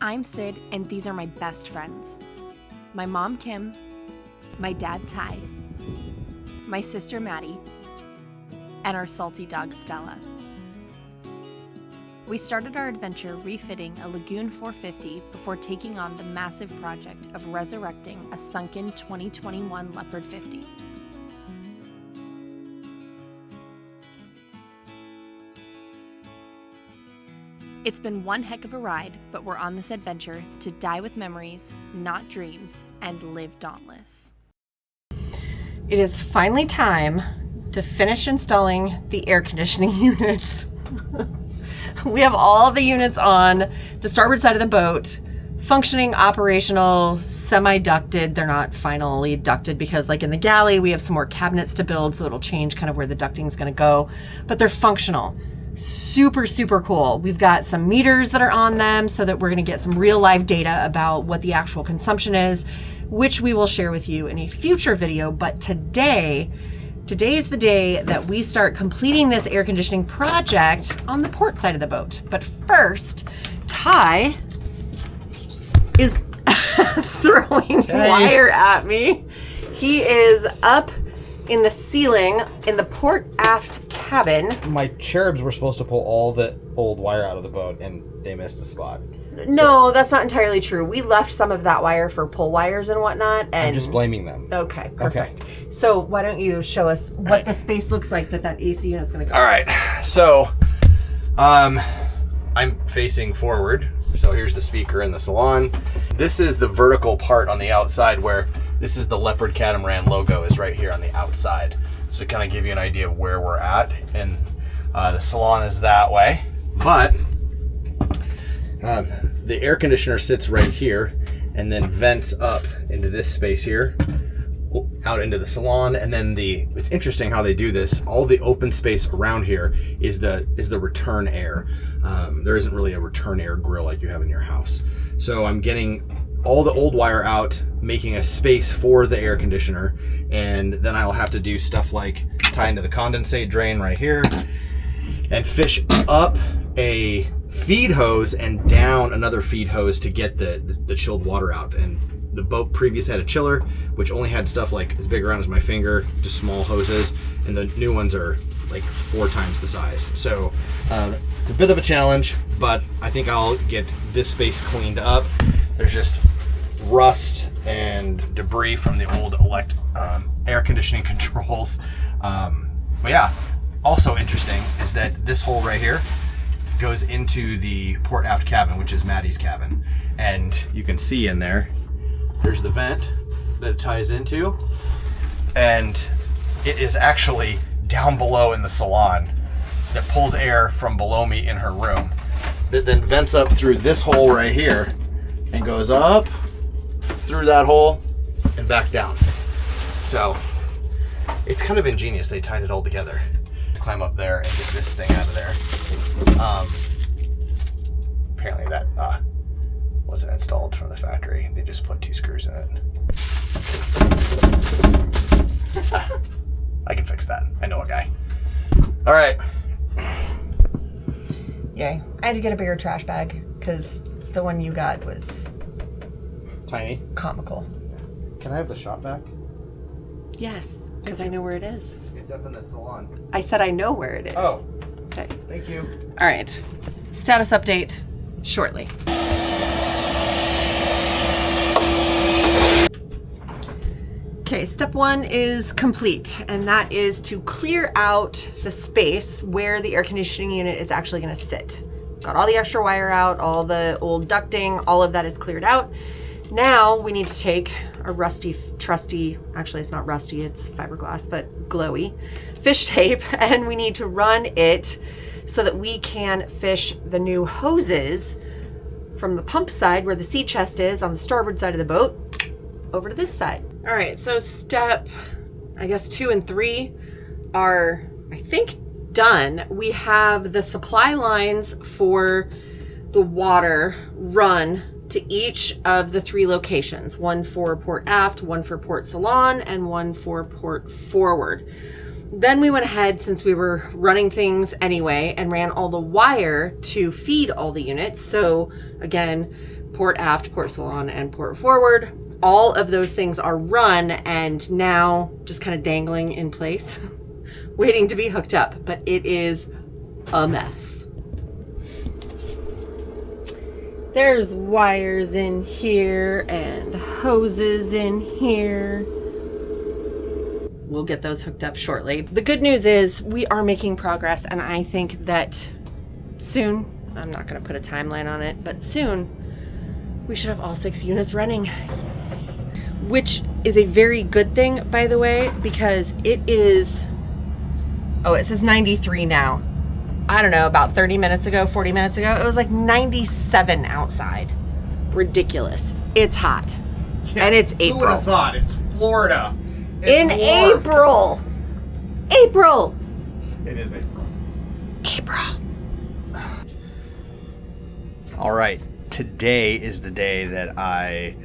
I'm Sid, and these are my best friends. My mom, Kim, my dad, Ty, my sister, Maddie, and our salty dog, Stella. We started our adventure refitting a Lagoon 450 before taking on the massive project of resurrecting a sunken 2021 Leopard 50. It's been one heck of a ride, but we're on this adventure to die with memories, not dreams, and live dauntless. It is finally time to finish installing the air conditioning units. We have all the units on the starboard side of the boat, functioning, operational, semi-ducted. They're not finally ducted because, like in the galley, we have some more cabinets to build, so it'll change kind of where the ducting is going to go, but they're functional. Super, super cool. We've got some meters that are on them so that we're going to get some real live data about what the actual consumption is, which we will share with you in a future video. But today is the day that we start completing this air conditioning project on the port side of the boat. But first, Ty is throwing wire at me. He is up in the ceiling in the port aft cabin. My cherubs were supposed to pull all the old wire out of the boat, and they missed a spot. No, that's not entirely true. We left some of that wire for pull wires and whatnot. And I'm just blaming them. Okay, perfect. Okay. So why don't you show us what the space looks like that AC unit's going to go. All right. So I'm facing forward. So here's the speaker in the salon. This is the vertical part on the outside where this is the Leopard Catamaran logo is right here on the outside. So to kind of give you an idea of where we're at. And the salon is that way. But the air conditioner sits right here and then vents up into this space here, out into the salon. And then it's interesting how they do this. All the open space around here is the return air. There isn't really a return air grill like you have in your house. So I'm getting all the old wire out, making a space for the air conditioner, and then I'll have to do stuff like tie into the condensate drain right here and fish up a feed hose and down another feed hose to get the chilled water out. And the boat previous had a chiller which only had stuff like as big around as my finger, just small hoses, and the new ones are like 4 times the size. So it's a bit of a challenge, but I think I'll get this space cleaned up. There's just rust and debris from the old air conditioning controls. But yeah, also interesting is that this hole right here goes into the port aft cabin, which is Maddie's cabin. And you can see in there's the vent that it ties into. And it is actually down below in the salon that pulls air from below me in her room. That then vents up through this hole right here and goes up through that hole and back down. So it's kind of ingenious. They tied it all together. Climb up there and get this thing out of there. Apparently that wasn't installed from the factory. They just put 2 screws in it. I can fix that. I know a guy. All right. Yay. I had to get a bigger trash bag because the one you got was tiny, comical. Can I have the shop vac? Yes, because I know where it is. It's up in the salon. I said I know where it is. Oh. Okay. Thank you. All right. Status update shortly. Okay, step 1 is complete, and that is to clear out the space where the air conditioning unit is actually going to sit. Got all the extra wire out, all the old ducting, all of that is cleared out. Now we need to take a trusty, actually it's not rusty, it's fiberglass, but glowy, fish tape, and we need to run it so that we can fish the new hoses from the pump side where the sea chest is on the starboard side of the boat over to this side. All right, so step, I guess 2 and 3 are, I think, done. We have the supply lines for the water run to each of the 3 locations, one for port aft, one for port salon, and one for port forward. Then we went ahead, since we were running things anyway, and ran all the wire to feed all the units. So again, port aft, port salon, and port forward. All of those things are run and now just kind of dangling in place, waiting to be hooked up, but it is a mess. There's wires in here and hoses in here. We'll get those hooked up shortly. The good news is we are making progress, and I think that soon, I'm not going to put a timeline on it, but soon we should have all 6 units running, which is a very good thing, by the way, because it is, it says 93 now. I don't know, about 30 minutes ago, 40 minutes ago, it was like 97 outside. Ridiculous. It's hot. Yeah, and it's April. Who would have thought? It's Florida. It's in warm. April. April. It is April. April. All right. Today is the day that I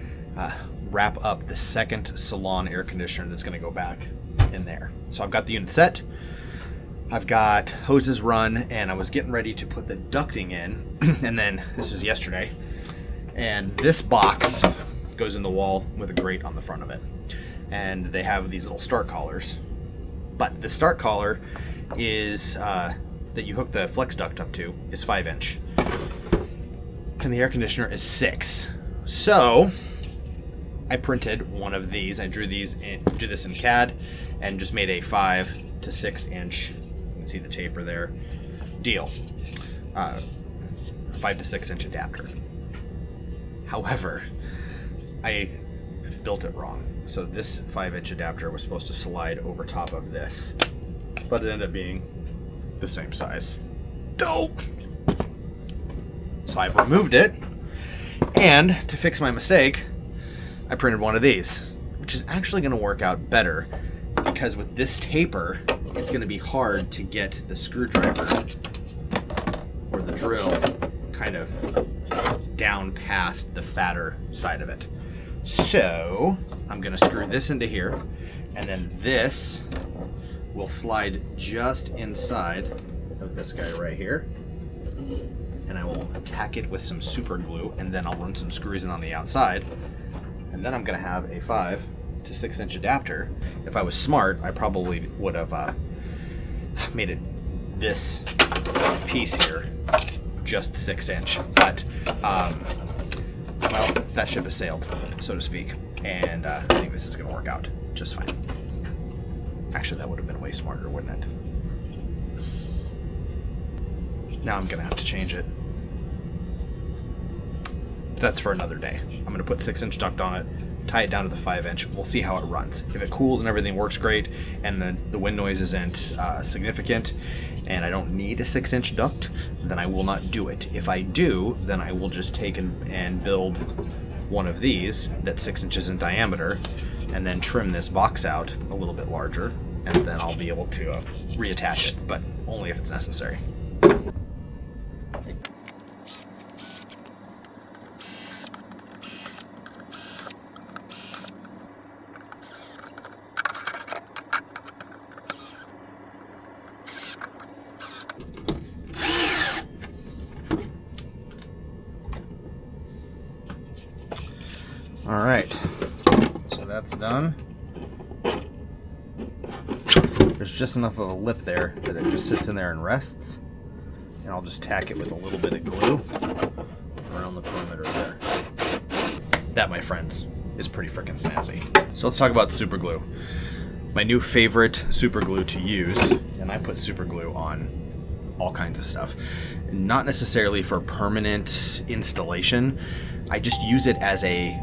wrap up the second salon air conditioner that's going to go back in there. So I've got the unit set. I've got hoses run, and I was getting ready to put the ducting in, and then this was yesterday, and this box goes in the wall with a grate on the front of it, and they have these little start collars, but the start collar is that you hook the flex duct up to is 5-inch, and the air conditioner is 6. So I printed one of these. I drew this in CAD and just made a 5 to 6 inch. See the taper there. Deal. 5 to 6 inch adapter. However, I built it wrong. So this 5-inch adapter was supposed to slide over top of this, but it ended up being the same size. Dope! So I've removed it, and to fix my mistake, I printed one of these, which is actually going to work out better because with this taper, it's going to be hard to get the screwdriver or the drill kind of down past the fatter side of it. So I'm going to screw this into here, and then this will slide just inside of this guy right here, and I will tack it with some super glue, and then I'll run some screws in on the outside, and then I'm going to have a 5 to 6 inch adapter. If I was smart, I probably would have made it this piece here just 6 inch, but well, that ship has sailed, so to speak, and I think this is going to work out just fine. Actually, that would have been way smarter, wouldn't it? Now I'm going to have to change it. That's for another day. I'm going to put 6-inch duct on it, tie it down to the 5-inch. We'll see how it runs. If it cools and everything works great, and the wind noise isn't significant, and I don't need a 6-inch duct, then I will not do it. If I do, then I will just take and build one of these that's 6 inches in diameter, and then trim this box out a little bit larger, and then I'll be able to reattach it, but only if it's necessary. All right, so that's done. There's just enough of a lip there that it just sits in there and rests. And I'll just tack it with a little bit of glue around the perimeter there. That, my friends, is pretty freaking snazzy. So let's talk about super glue. My new favorite super glue to use, and I put super glue on all kinds of stuff. Not necessarily for permanent installation. I just use it as a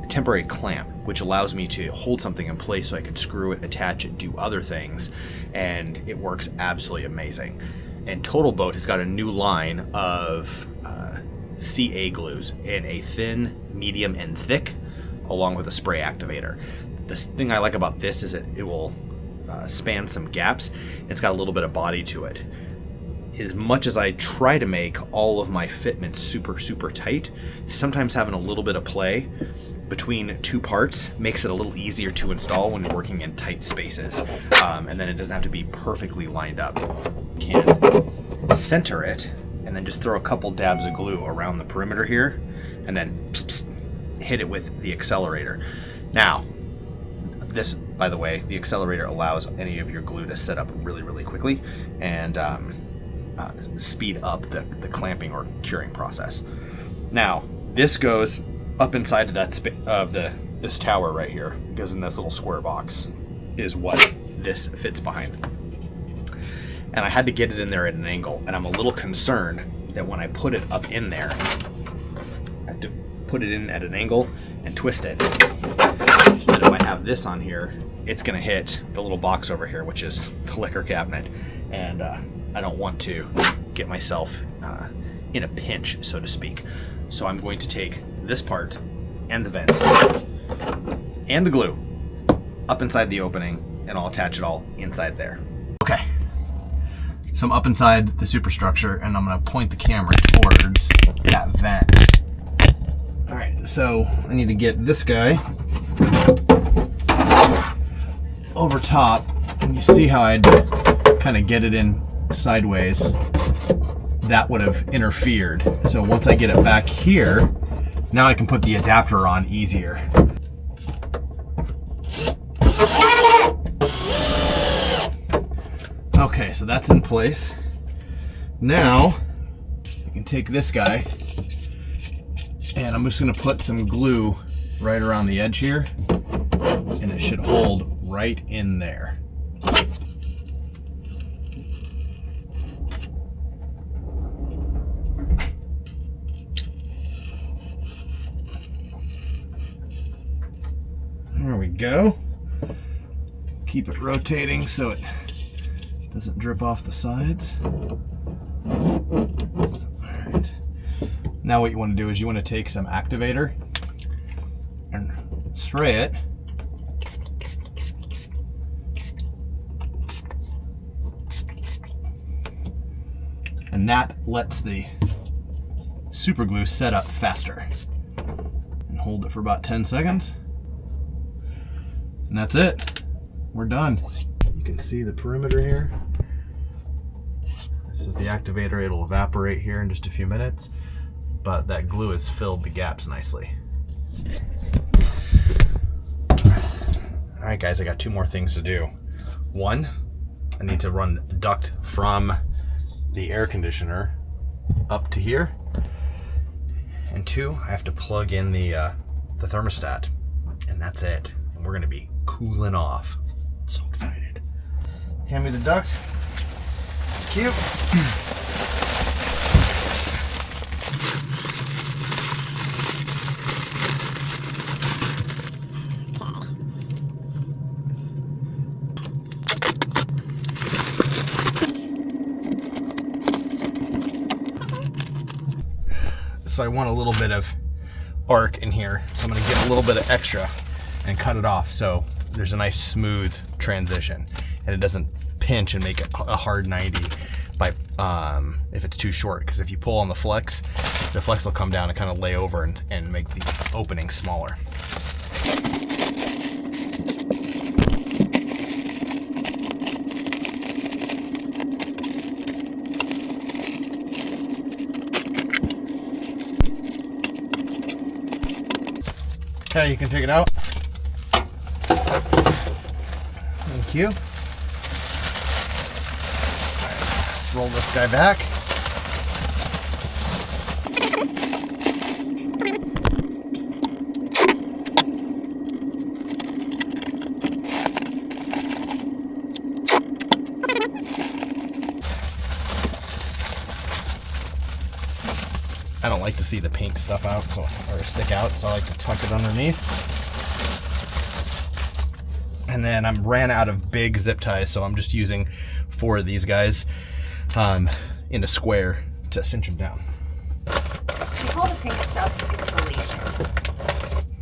temporary clamp, which allows me to hold something in place so I can screw it, attach it, do other things, and it works absolutely amazing. And Total Boat has got a new line of CA glues in a thin, medium, and thick, along with a spray activator. The thing I like about this is that it will span some gaps, and it's got a little bit of body to it. As much as I try to make all of my fitments super, super tight, sometimes having a little bit of play between two parts makes it a little easier to install when you're working in tight spaces. And then it doesn't have to be perfectly lined up. You can center it and then just throw a couple dabs of glue around the perimeter here, and then hit it with the accelerator. Now, this, by the way, the accelerator allows any of your glue to set up really, really quickly and speed up the clamping or curing process. Now, this goes up inside of that this tower right here, because in this little square box is what this fits behind. And I had to get it in there at an angle, and I'm a little concerned that when I put it up in there, I have to put it in at an angle and twist it. But if I have this on here, it's going to hit the little box over here, which is the liquor cabinet, and I don't want to get myself in a pinch, so to speak. So I'm going to take this part and the vent and the glue up inside the opening, and I'll attach it all inside there. Okay. So I'm up inside the superstructure, and I'm going to point the camera towards that vent. All right, so I need to get this guy over top, and you see how I'd kind of get it in sideways. That would have interfered. So once I get it back here, now I can put the adapter on easier. Okay, so that's in place. Now, I can take this guy, and I'm just gonna put some glue right around the edge here, and it should hold right in there. There we go. Keep it rotating so it doesn't drip off the sides. Alright. Now what you want to do is you want to take some activator and spray it. And that lets the super glue set up faster. And hold it for about 10 seconds. And that's it. We're done. You can see the perimeter here. This is the activator. It'll evaporate here in just a few minutes, but that glue has filled the gaps nicely. All right, guys, I got two more things to do. One, I need to run duct from the air conditioner up to here. And two, I have to plug in the thermostat, and that's it. And we're gonna be cooling off. So excited. Hand me the duct. Thank you. So I want a little bit of arc in here, so I'm going to get a little bit of extra and cut it off so there's a nice smooth transition and it doesn't pinch and make it a hard 90 by if it's too short, because if you pull on the flex will come down and kind of lay over and make the opening smaller. Okay, you can take it out. Thank you. All right, let's roll this guy back. I don't like to see the pink stuff out, or stick out, so I like to tuck it underneath. And then I ran out of big zip ties, so I'm just using 4 of these guys in a square to cinch them down. We call the pink stuff insulation.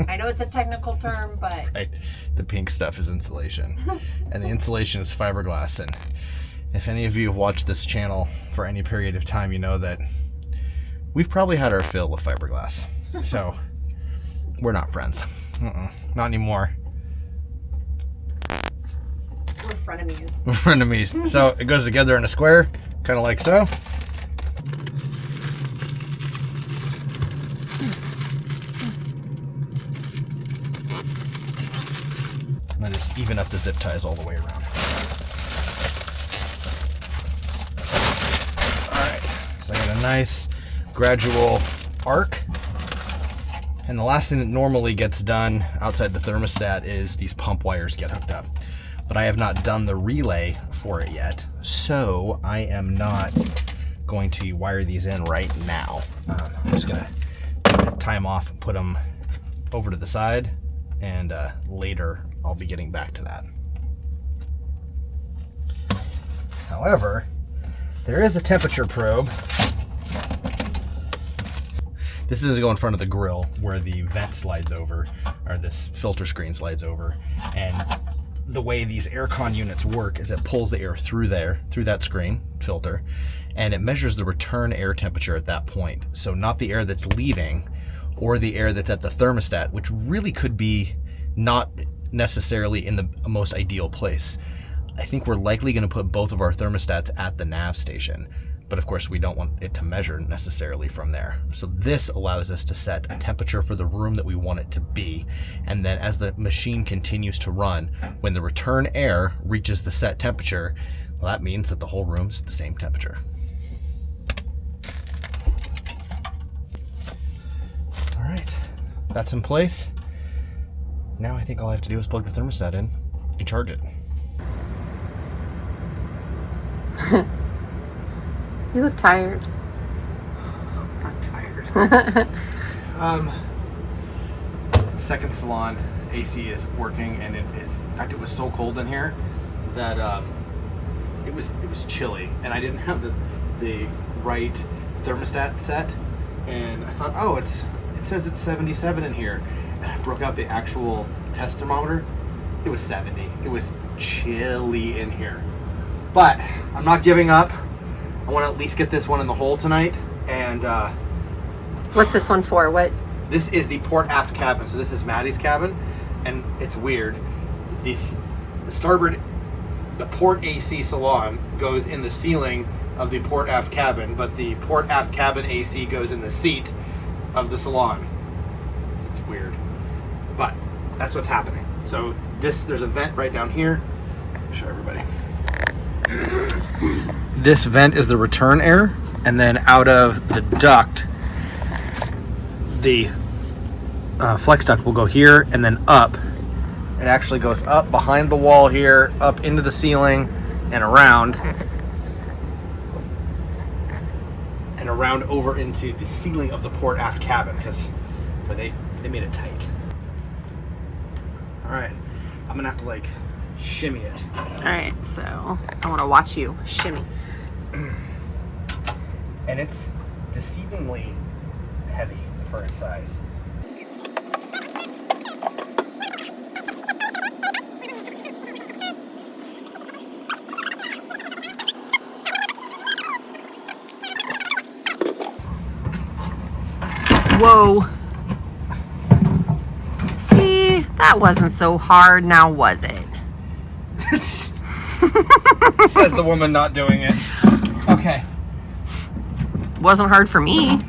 I know it's a technical term, but... Right. The pink stuff is insulation. And the insulation is fiberglass. And if any of you have watched this channel for any period of time, you know that we've probably had our fill of fiberglass. So, we're not friends. Not anymore. We're frenemies. We're frenemies. So, it goes together in a square, kind of like so. And then just even up the zip ties all the way around. All right, so I got a nice gradual arc. And the last thing that normally gets done outside the thermostat is these pump wires get hooked up. But I have not done the relay for it yet, so I am not going to wire these in right now. I'm just gonna tie them off and put them over to the side, and later I'll be getting back to that. However, there is a temperature probe. This is go in front of the grill where the vent slides over, or this filter screen slides over, and the way these aircon units work is it pulls the air through there, through that screen filter, and it measures the return air temperature at that point. So not the air that's leaving or the air that's at the thermostat, which really could be not necessarily in the most ideal place. I think we're likely going to put both of our thermostats at the nav station, but of course we don't want it to measure necessarily from there. So this allows us to set a temperature for the room that we want it to be, and then as the machine continues to run, when the return air reaches the set temperature, well, that means that the whole room's the same temperature. All right, that's in place. Now I think all I have to do is plug the thermostat in and charge it. You look tired. I'm tired. Second salon AC is working, and it is. In fact, it was so cold in here that it was chilly, and I didn't have the right thermostat set. And I thought, oh, it says it's 77 in here, and I broke out the actual test thermometer. It was 70. It was chilly in here, but I'm not giving up. I want to at least get this one in the hole tonight. And What's this one for? What? This is the port aft cabin. So this is Maddie's cabin, and it's weird. The starboard, the port AC salon goes in the ceiling of the port aft cabin, but the port aft cabin AC goes in the seat of the salon. It's weird, but that's what's happening. So there's a vent right down here. I'll show everybody. This vent is the return air, and then out of the duct, the flex duct will go here and then up. It actually goes up behind the wall here, up into the ceiling, and around over into the ceiling of the port aft cabin, because they made it tight. All right, I'm gonna have to like shimmy it. All right, so I want to watch you shimmy. And it's deceivingly heavy for its size. Whoa. See, that wasn't so hard, now was it? Says the woman not doing it. Okay. Wasn't hard for me.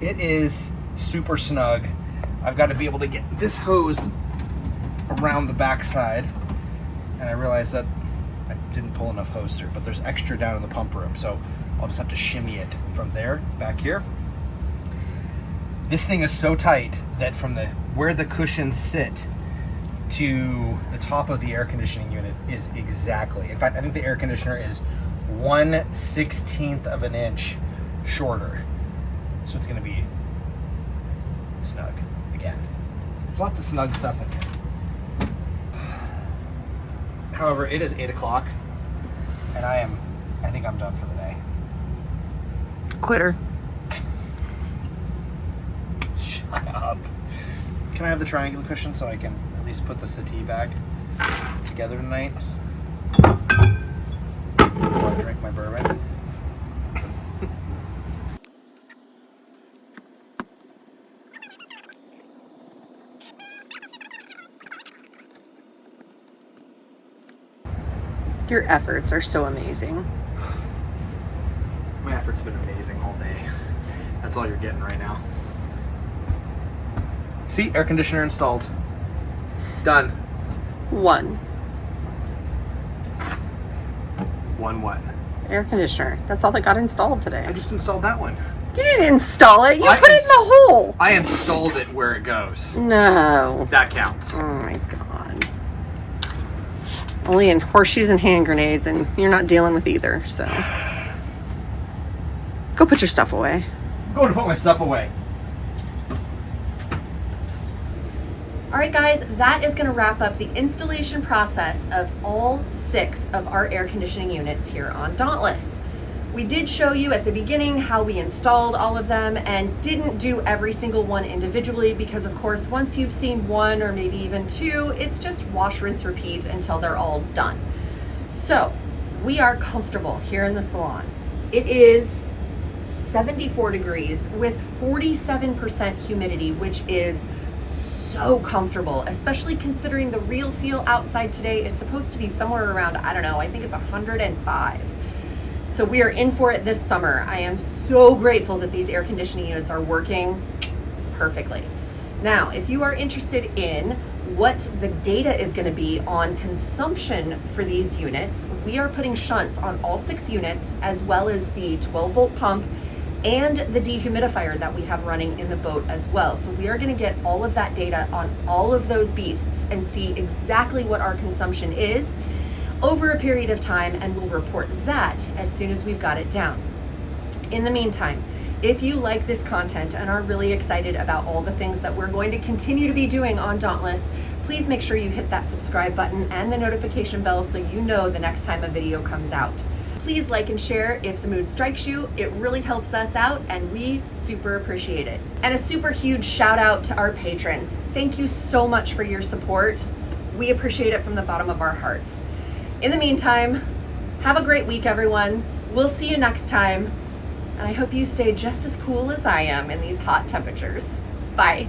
It is super snug. I've got to be able to get this hose around the backside, and I realized that I didn't pull enough hose through, but there's extra down in the pump room, so I'll just have to shimmy it from there back here. This thing is so tight that from where the cushions sit to the top of the air conditioning unit is exactly, in fact, I think the air conditioner is 1/16 of an inch shorter. So it's going to be snug again. There's lots of snug stuff in here. However, it is 8 o'clock, and I think I'm done for the day. Quitter. Shut up. Can I have the triangular cushion so I can at least put the settee back together tonight? While I drink my bourbon. Your efforts are so amazing. My effort's been amazing all day. That's all you're getting right now. See, air conditioner installed. It's done. 1. One what? Air conditioner. That's all that got installed today. I just installed that one. You didn't install it. You put it in the hole. I installed it where it goes. No. That counts. Oh my god. Only in horseshoes and hand grenades, and you're not dealing with either, so. Go put your stuff away. I'm going to put my stuff away. All right, guys, that is going to wrap up the installation process of all 6 of our air conditioning units here on Dauntless. We did show you at the beginning how we installed all of them and didn't do every single one individually because, of course, once you've seen 1 or maybe even 2, it's just wash, rinse, repeat until they're all done. So we are comfortable here in the salon. It is 74 degrees with 47% humidity, which is so comfortable, especially considering the real feel outside today is supposed to be somewhere around, I don't know, I think it's 105. So we are in for it this summer. I am so grateful that these air conditioning units are working perfectly. Now, if you are interested in what the data is going to be on consumption for these units, we are putting shunts on all 6 units, as well as the 12-volt pump and the dehumidifier that we have running in the boat as well. So we are going to get all of that data on all of those beasts and see exactly what our consumption is over a period of time, and we'll report that as soon as we've got it down. In the meantime, if you like this content and are really excited about all the things that we're going to continue to be doing on Dauntless, please make sure you hit that subscribe button and the notification bell so you know the next time a video comes out. Please like and share if the mood strikes you. It really helps us out and we super appreciate it. And a super huge shout out to our patrons. Thank you so much for your support. We appreciate it from the bottom of our hearts. In the meantime, have a great week, everyone. We'll see you next time. And I hope you stay just as cool as I am in these hot temperatures. Bye.